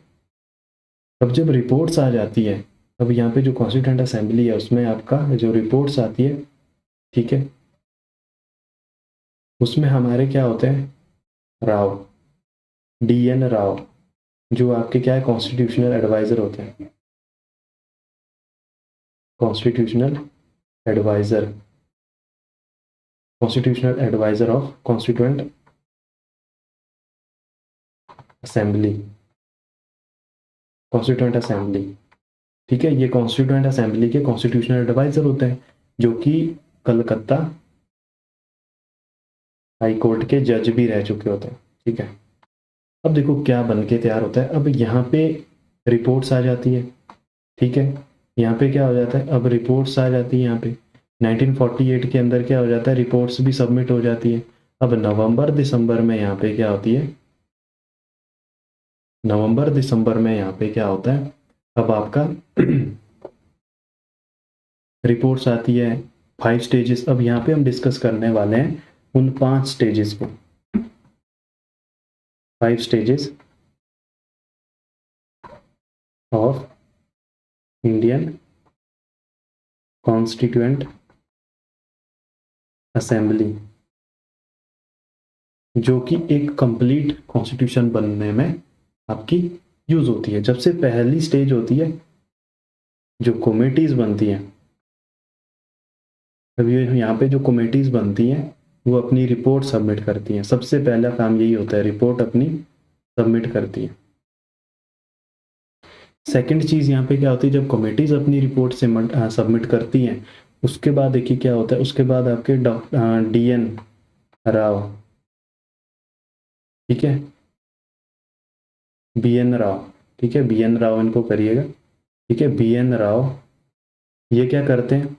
अब जब रिपोर्ट्स आ जाती है, अब यहाँ पे जो कॉन्स्टिट्यूएंट असेंबली है उसमें आपका जो रिपोर्ट्स आती है, ठीक है, उसमें हमारे क्या होते हैं, राव, DN राव, जो आपके क्या है, कॉन्स्टिट्यूशनल एडवाइजर होते हैं, constitutional adviser, constitutional adviser of constituent assembly, constituent assembly, ठीक है, ये कॉन्स्टिट्यूएंट असेंबली के कॉन्स्टिट्यूशनल एडवाइजर होते हैं, जो कि कलकत्ता हाई कोर्ट के जज भी रह चुके होते हैं, ठीक है। अब देखो क्या बन के तैयार होता है, अब यहाँ पे रिपोर्ट्स आ जाती है, ठीक है, यहाँ पे क्या हो जाता है, अब रिपोर्ट्स आ जाती है, यहाँ पे 1948 के अंदर क्या हो जाता है, रिपोर्ट्स भी सबमिट हो जाती है। अब नवंबर दिसंबर में यहाँ पे क्या होती है, नवंबर दिसंबर में यहाँ पे क्या होता है, अब आपका रिपोर्ट्स आती है 5 स्टेजेस। अब यहाँ पे हम डिस्कस करने वाले हैं उन 5 स्टेजेस को, 5 stages of Indian constituent assembly, जो कि एक कंप्लीट कॉन्स्टिट्यूशन बनने में आपकी यूज होती है। जब से पहली स्टेज होती है, जो कमेटीज बनती हैं, अब ये यहाँ पे जो कमेटीज बनती हैं वो अपनी रिपोर्ट सबमिट करती हैं। सबसे पहला काम यही होता है, रिपोर्ट अपनी सबमिट करती है। सेकंड चीज यहाँ पे क्या होती है, जब कमेटीज अपनी रिपोर्ट से सबमिट करती हैं, उसके बाद देखिए क्या होता है, उसके बाद आपके DN राव, ठीक है, BN राव, ठीक है, BN राव इनको करिएगा, ठीक है, BN राव ये क्या करते हैं,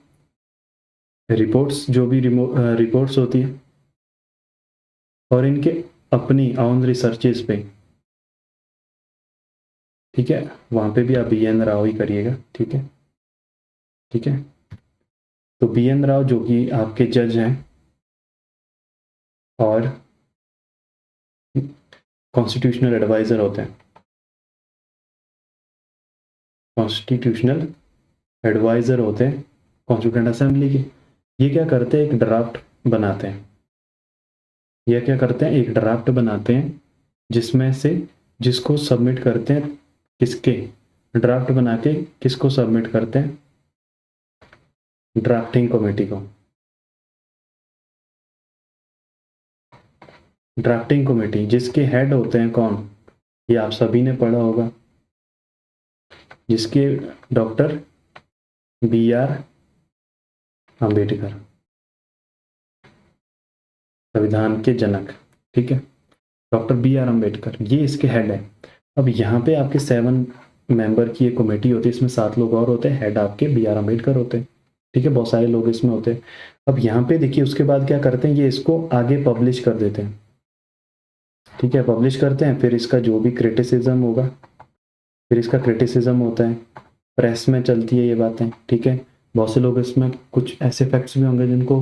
रिपोर्ट्स, जो भी रिपोर्ट्स होती है, और इनके अपनी ऑन रिसर्चेस पे, ठीक है, वहां पे भी आप BN राव ही करिएगा, ठीक है, ठीक है। तो BN राव जो कि आपके जज हैं और कॉन्स्टिट्यूशनल एडवाइजर होते हैं, कॉन्स्टिट्यूशनल एडवाइजर होते हैं कॉन्स्टिट्यूएंट असेंबली के। ये क्या करते हैं, एक ड्राफ्ट बनाते हैं, ये क्या करते हैं, एक ड्राफ्ट बनाते हैं, जिसमें से जिसको सबमिट करते हैं, किसके, ड्राफ्ट बना के किसको सबमिट करते हैं, ड्राफ्टिंग कमेटी को। ड्राफ्टिंग कमेटी जिसके हेड होते हैं कौन, ये आप सभी ने पढ़ा होगा, जिसके डॉक्टर BR अंबेडकर, संविधान के जनक, ठीक है, डॉक्टर BR अंबेडकर, ये इसके हेड है। अब यहाँ पे आपके 7 मेंबर की एक कमेटी होती है, इसमें 7 लोग और होते हैं, हेड आपके बी आर अम्बेडकर होते हैं, ठीक है, बहुत सारे लोग इसमें होते हैं। अब यहाँ पे देखिए उसके बाद क्या करते हैं, ये इसको आगे पब्लिश कर देते हैं, ठीक है, पब्लिश करते हैं, फिर इसका जो भी क्रिटिसिज्म होगा, फिर इसका क्रिटिसिज्म होता है, प्रेस में चलती है ये बातें, ठीक है, बहुत से लोग इसमें कुछ ऐसे फैक्ट्स भी होंगे जिनको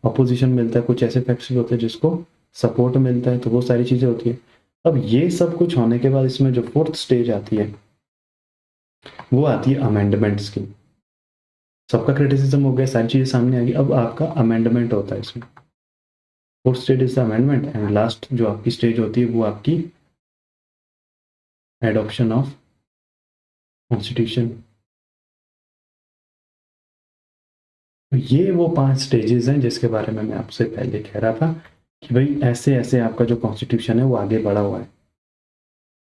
अपोजिशन मिलता है, कुछ ऐसे फैक्ट्स भी होते हैं जिसको सपोर्ट मिलता है, तो वो सारी चीज़ें होती है। अब ये सब कुछ होने के बाद इसमें जो 4th स्टेज आती है वो आती है अमेंडमेंट्स की। सबका क्रिटिसिज्म हो गया, सारी चीज़ें सामने आ गई, अब आपका अमेंडमेंट होता है इसमें। 4th stage is the amendment and last जो आपकी स्टेज होती है वो आपकी एडॉप्शन ऑफ कॉन्स्टिट्यूशन। ये वो 5 स्टेजेस हैं जिसके बारे में मैं आपसे पहले कह रहा था कि भाई ऐसे ऐसे आपका जो कॉन्स्टिट्यूशन है वो आगे बढ़ा हुआ है,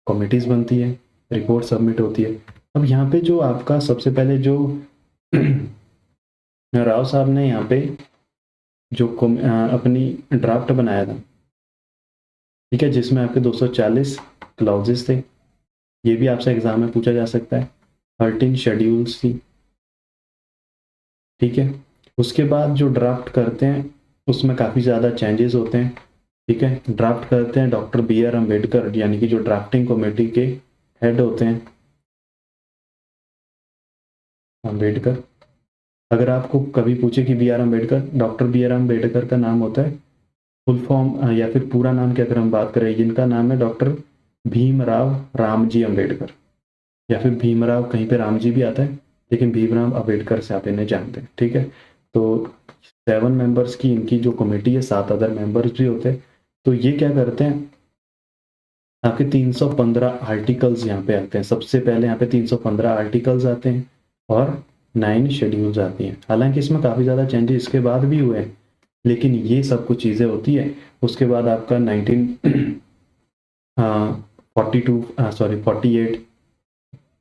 कमिटीज बनती है, रिपोर्ट सबमिट होती है। अब यहाँ पे जो आपका सबसे पहले जो राव साहब ने यहाँ पे जो अपनी ड्राफ्ट बनाया था, ठीक है, जिसमें आपके 240 क्लाउजेस थे, ये भी आपसे एग्जाम में पूछा जा सकता है, 13 शेड्यूल्स थी, ठीक है। उसके बाद जो ड्राफ्ट करते हैं उसमें काफ़ी ज़्यादा चेंजेस होते हैं, ठीक है, ड्राफ्ट करते हैं डॉक्टर बी आर अम्बेडकर, यानी कि जो ड्राफ्टिंग कमेटी के हेड होते हैं अम्बेडकर। अगर आपको कभी पूछे कि B R Ambedkar, doctor B R Ambedkar का नाम होता है फुल फॉर्म या फिर पूरा नाम की अगर हम बात करें, जिनका नाम है डॉक्टर भीमराव रामजी अम्बेडकर, या फिर भीमराव, कहीं पे रामजी भी आता है, लेकिन भीमराव अम्बेडकर से आप इन्हें जानते हैं, ठीक है। तो 7 मेंबर्स की इनकी जो कमेटी है, 7 अदर मेंबर्स भी होते हैं। तो ये क्या करते हैं, आपके 315 आर्टिकल्स यहाँ पे आते हैं, सबसे पहले यहाँ पे 315 आर्टिकल्स आते हैं और 9 शेड्यूल्स आती हैं। हालांकि इसमें काफ़ी ज़्यादा चेंजेस इसके बाद भी हुए हैं, लेकिन ये सब कुछ चीज़ें होती है। उसके बाद आपका 48,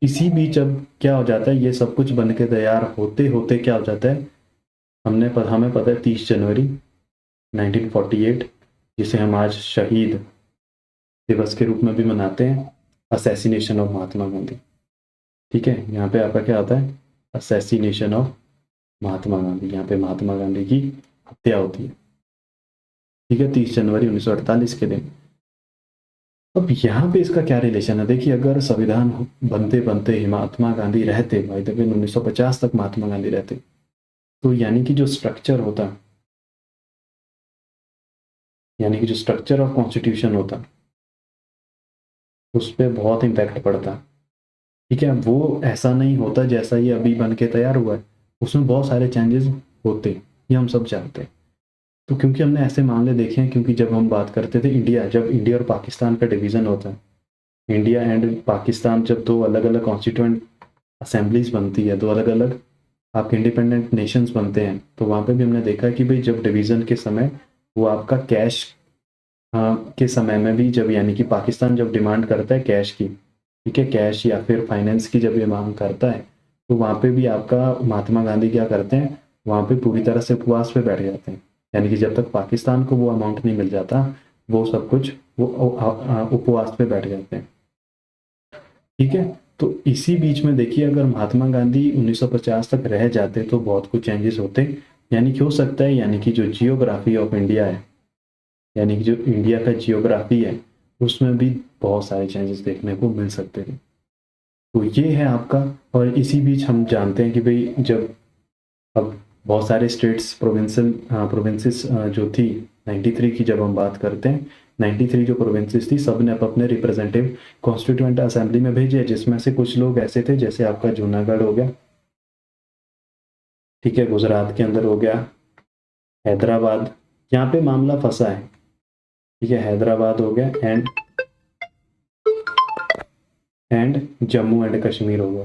इसी बीच अब क्या हो जाता है, ये सब कुछ बन के तैयार होते होते क्या हो जाता है, हमें पता है 30 जनवरी 1948, जिसे हम आज शहीद दिवस के रूप में भी मनाते हैं, असैसिनेशन ऑफ महात्मा गांधी, ठीक है। यहाँ पे आपका क्या होता है, असैसिनेशन ऑफ महात्मा गांधी, यहाँ पे महात्मा गांधी की हत्या होती है, ठीक है, 30 जनवरी 1948 के दिन। अब यहाँ पे इसका क्या रिलेशन है, देखिए अगर संविधान बनते बनते ही महात्मा गांधी रहते, भाई तक 1950 तक महात्मा गांधी रहते, तो यानी कि जो स्ट्रक्चर होता, यानी कि जो स्ट्रक्चर ऑफ कॉन्स्टिट्यूशन होता, उस पर बहुत इम्पैक्ट पड़ता, ठीक है। वो ऐसा नहीं होता जैसा ये अभी बन के तैयार हुआ है, उसमें बहुत सारे चेंजेस होते, ये हम सब जानते हैं। तो क्योंकि हमने ऐसे मामले देखे हैं, क्योंकि जब हम बात करते थे जब इंडिया और पाकिस्तान का डिवीज़न होता है, इंडिया एंड पाकिस्तान, जब दो अलग अलग कॉन्स्टिट्यूएंट असेंबलीज बनती है, दो अलग अलग आपके इंडिपेंडेंट नेशंस बनते हैं, तो वहाँ पे भी हमने देखा कि भाई जब डिवीज़न के समय वो आपका कैश के समय में भी, जब यानी कि पाकिस्तान जब डिमांड करता है कैश की, ठीक है, कैश या फिर फाइनेंस की जब ये मांग करता है, तो वहाँ पे भी आपका महात्मा गांधी क्या करते हैं, वहाँ पे पूरी तरह से उपवास पे बैठ जाते हैं, यानी कि जब तक पाकिस्तान को वो अमाउंट नहीं मिल जाता, वो सब कुछ वो उपवास पे बैठ जाते हैं, ठीक है। तो इसी बीच में देखिए अगर महात्मा गांधी 1950 तक रह जाते तो बहुत कुछ चेंजेस होते, यानी कि हो सकता है, यानी कि जो जियोग्राफी ऑफ इंडिया है, यानी कि जो इंडिया का जियोग्राफी है, उसमें भी बहुत सारे चेंजेस देखने को मिल सकते थे। तो ये है आपका, और इसी बीच हम जानते हैं कि भाई जब अब बहुत सारे स्टेट्स प्रोविंसेस जो थी 93 की जब हम बात करते हैं, 93 जो प्रोविंसेस थी, सब ने अपने रिप्रेजेंटेटिव कॉन्स्टिट्यूएंट असेंबली में भेजे, जिसमें से कुछ लोग ऐसे थे जैसे आपका जूनागढ़ हो गया, ठीक है, गुजरात के अंदर हो गया, हैदराबाद, यहाँ पे मामला फंसा है, ठीक है, हैदराबाद हो गया एंड जम्मू एंड कश्मीर हो गया,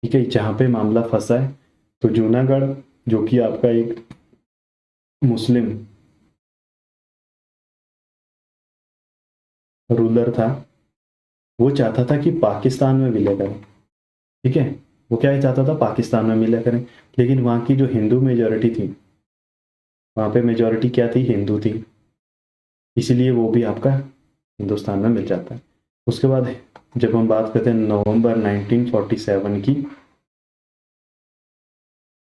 ठीक है, जहाँ पे मामला फंसा है। तो जूनागढ़ जो कि आपका एक मुस्लिम रूलर था, वो चाहता था कि पाकिस्तान में विलय करें, ठीक है, वो क्या चाहता था, पाकिस्तान में विलय करें, लेकिन वहाँ की जो हिंदू मेजोरिटी थी, वहाँ पे मेजोरिटी क्या थी, हिंदू थी, इसीलिए वो भी आपका हिंदुस्तान में मिल जाता है। उसके बाद जब हम बात करते हैं नवंबर 1947 की,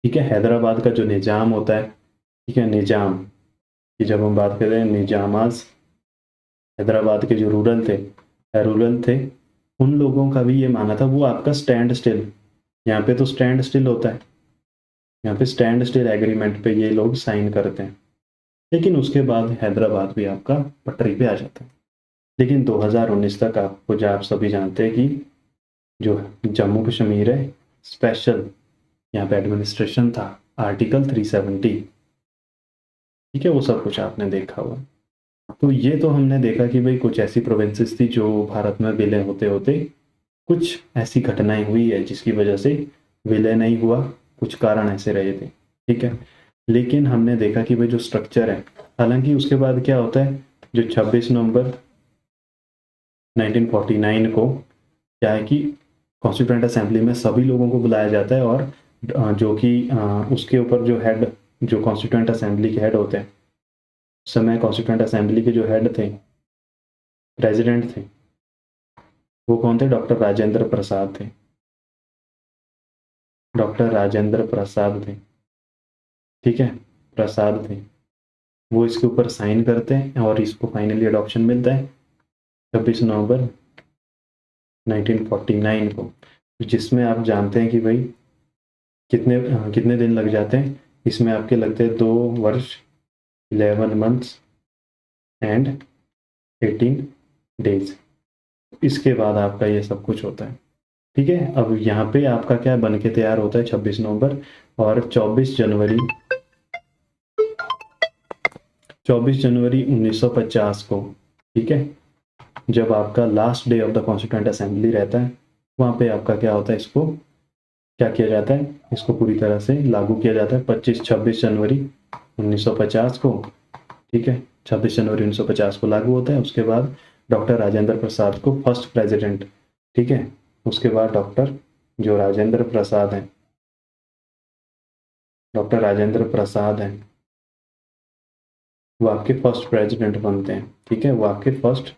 ठीक है, हैदराबाद का जो निज़ाम होता है, ठीक है, निज़ाम की जब हम बात करते हैं, निज़ामाज हैदराबाद के जो रूरल थे, उन लोगों का भी ये मानना था, वो आपका स्टैंड स्टिल, यहाँ पे तो स्टैंड स्टिल होता है, यहाँ पे स्टैंड स्टिल एग्रीमेंट पे ये लोग साइन करते हैं, लेकिन उसके बाद हैदराबाद भी आपका पटरी पे आ जाता है। लेकिन 2019 तक आपको, जो आप सभी जानते हैं कि जो जम्मू कश्मीर है स्पेशल, यहाँ पे एडमिनिस्ट्रेशन था, आर्टिकल 370, ठीक है, वो सब कुछ आपने देखा हुआ। तो ये तो हमने देखा कि भाई कुछ ऐसी प्रोविंसेस थी जो भारत में विलय होते होते कुछ ऐसी घटनाएं हुई है जिसकी वजह से विलय नहीं हुआ, कुछ कारण ऐसे रहे थे, ठीक है। लेकिन हमने देखा कि भाई जो स्ट्रक्चर है, हालांकि उसके बाद क्या होता है, जो 26 नवंबर 1949 को क्या है कि कॉन्स्टिट्यूएंट असेंबली में सभी लोगों को बुलाया जाता है, और जो कि उसके ऊपर जो हेड, जो कॉन्स्टिट्यूएंट असेंबली के हेड होते हैं, उस समय कॉन्स्टिट्यूएंट असेंबली के जो हेड थे, प्रेसिडेंट थे, वो कौन थे, डॉक्टर राजेंद्र प्रसाद थे, डॉक्टर राजेंद्र प्रसाद थे, ठीक है, प्रसाद थे। वो इसके ऊपर साइन करते हैं और इसको फाइनली अडॉप्शन मिलता है 26 नवंबर 1949 को, जिसमें आप जानते हैं कि भाई कितने दिन लग जाते हैं इसमें, आपके लगते हैं 2 वर्ष 11 मंथ्स एंड 18 डेज। इसके बाद आपका ये सब कुछ होता है, ठीक है। अब यहाँ पे आपका क्या बन के तैयार होता है 26 नवंबर, और 24 जनवरी 1950 को, ठीक है, जब आपका last day of the constituent assembly रहता है, वहाँ पे आपका क्या होता है, इसको क्या किया जाता है, इसको पूरी तरह से लागू किया जाता है 26 जनवरी 1950 को, ठीक है, 26 जनवरी 1950 को लागू होता है। उसके बाद डॉक्टर राजेंद्र प्रसाद को फर्स्ट प्रेसिडेंट, ठीक है, उसके बाद जो राजेंद्र प्रसाद हैं, डॉक्टर राजेंद्र प्रसाद हैं, वो आपके फर्स्ट प्रेसिडेंट बनते हैं, ठीक है, वो आपके फर्स्ट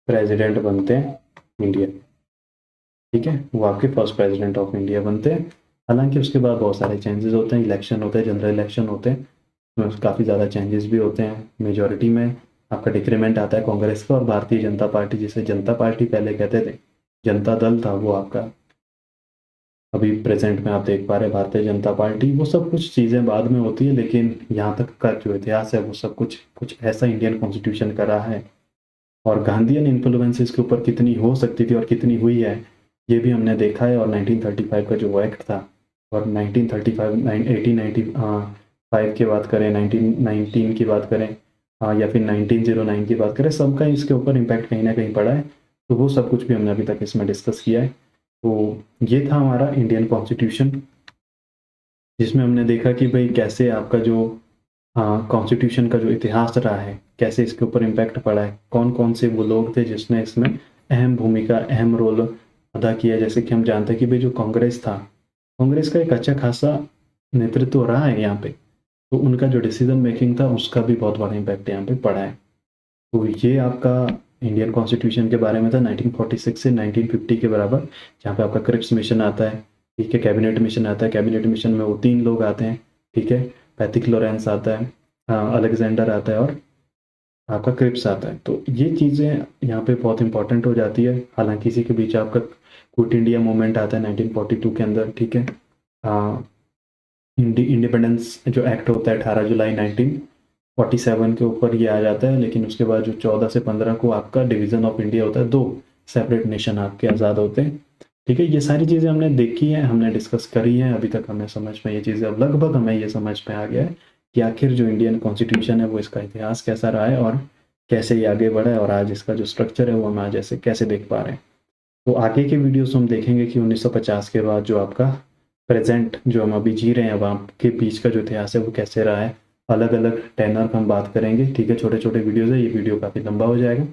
प्रेसिडेंट बनते हैं इंडिया, ठीक है, वो आपके फर्स्ट प्रेसिडेंट ऑफ इंडिया बनते हैं। हालांकि उसके बाद बहुत सारे चेंजेस होते हैं, इलेक्शन होते हैं, जनरल इलेक्शन होते हैं, उसमें काफ़ी ज़्यादा चेंजेस भी होते हैं। मेजॉरिटी में आपका डिक्रीमेंट आता है कांग्रेस का, और भारतीय जनता पार्टी, जिसे जनता पार्टी पहले कहते थे, जनता दल था, वो आपका अभी प्रेजेंट में आप देख पा रहे हैं भारतीय जनता पार्टी। वो सब कुछ चीज़ें बाद में होती है, लेकिन यहाँ तक का जो इतिहास है वो सब कुछ कुछ ऐसा इंडियन कॉन्स्टिट्यूशन का रहा है। और गांधीयन इन्फ्लुएंस इसके ऊपर कितनी हो सकती थी और कितनी हुई है, ये भी हमने देखा है। और 1935 का जो वो एक्ट था, और 1935 1895 की बात करें, 1919 की बात करें, या फिर 1909 की बात करें, सबका इसके ऊपर इम्पैक्ट कहीं ना कहीं पड़ा है। तो वो सब कुछ भी हमने अभी तक इसमें डिस्कस किया है। तो ये था हमारा इंडियन कॉन्स्टिट्यूशन, जिसमें हमने देखा कि भाई कैसे आपका जो कॉन्स्टिट्यूशन का जो इतिहास रहा है, कैसे इसके ऊपर इम्पैक्ट पड़ा है, कौन कौन से वो लोग थे जिसने इसमें अहम भूमिका, अहम रोल अदा किया। जैसे कि हम जानते हैं कि भाई जो कांग्रेस था, कांग्रेस का एक अच्छा खासा नेतृत्व रहा है यहाँ पे, तो उनका जो डिसीजन मेकिंग था उसका भी बहुत बड़ा इम्पैक्ट यहाँ पे पड़ा है। तो ये आपका इंडियन कॉन्स्टिट्यूशन के बारे में था 1946 से 1950 के बराबर, जहाँ पे आपका क्रिप्स मिशन आता है, ठीक है, कैबिनेट मिशन आता है, कैबिनेट मिशन में वो 3 लोग आते हैं, ठीक है, पैथिक लॉरेंस आता है, अलेक्जेंडर आता है, और आपका क्रिप्स आता है। तो ये चीज़ें यहाँ पे बहुत इंपॉर्टेंट हो जाती है। हालांकि इसी के बीच आपका क्विट इंडिया मूवमेंट आता है 1942 के अंदर, ठीक है, इंडिपेंडेंस जो एक्ट होता है 18 जुलाई 1947 के ऊपर ये आ जाता है। लेकिन उसके बाद जो 14 से 15 को आपका डिवीजन ऑफ इंडिया होता है, 2 सेपरेट नेशन आपके आज़ाद होते हैं, ठीक है। ये सारी चीज़ें हमने देखी हैं, हमने डिस्कस करी हैं, अभी तक हमें समझ में ये चीज़ें, अब लगभग हमें ये समझ में आ गया है कि आखिर जो इंडियन कॉन्स्टिट्यूशन है वो इसका इतिहास कैसा रहा है, और कैसे ये आगे बढ़ा है, और आज इसका जो स्ट्रक्चर है वो हम आज ऐसे कैसे देख पा रहे हैं। तो आगे के वीडियोस हम देखेंगे कि 1950 के बाद जो आपका प्रेजेंट जो हम अभी जी रहे हैं, वहाँ के बीच का जो इतिहास है वो कैसे रहा है। अलग अलग टेनर हम बात करेंगे, ठीक है, छोटे छोटे वीडियोज़ है, ये वीडियो काफ़ी लंबा हो जाएगा।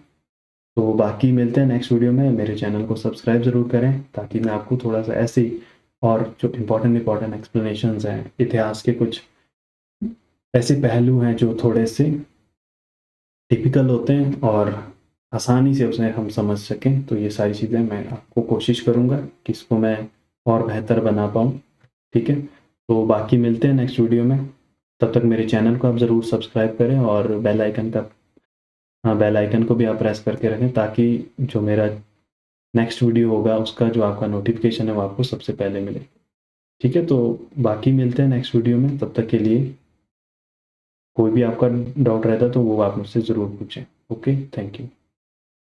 तो बाकी मिलते हैं नेक्स्ट वीडियो में। मेरे चैनल को सब्सक्राइब ज़रूर करें, ताकि मैं आपको थोड़ा सा ऐसी और जो इम्पोर्टेंट एक्सप्लेनेशंस हैं, इतिहास के कुछ ऐसे पहलू हैं जो थोड़े से टिपिकल होते हैं और आसानी से उसे हम समझ सकें। तो ये सारी चीज़ें मैं आपको कोशिश करूँगा कि इसको मैं और बेहतर बना पाऊँ, ठीक है? तो बाकी मिलते हैं नेक्स्ट वीडियो में, तब तक मेरे चैनल को आप ज़रूर सब्सक्राइब करें और बेल आइकन को भी आप प्रेस करके रखें ताकि जो मेरा नेक्स्ट वीडियो होगा उसका जो आपका नोटिफिकेशन है वो आपको सबसे पहले मिले, ठीक है? तो बाकी मिलते हैं नेक्स्ट वीडियो में, तब तक के लिए कोई भी आपका डाउट रहता है तो वो आप मुझसे ज़रूर पूछें। Okay, thank you.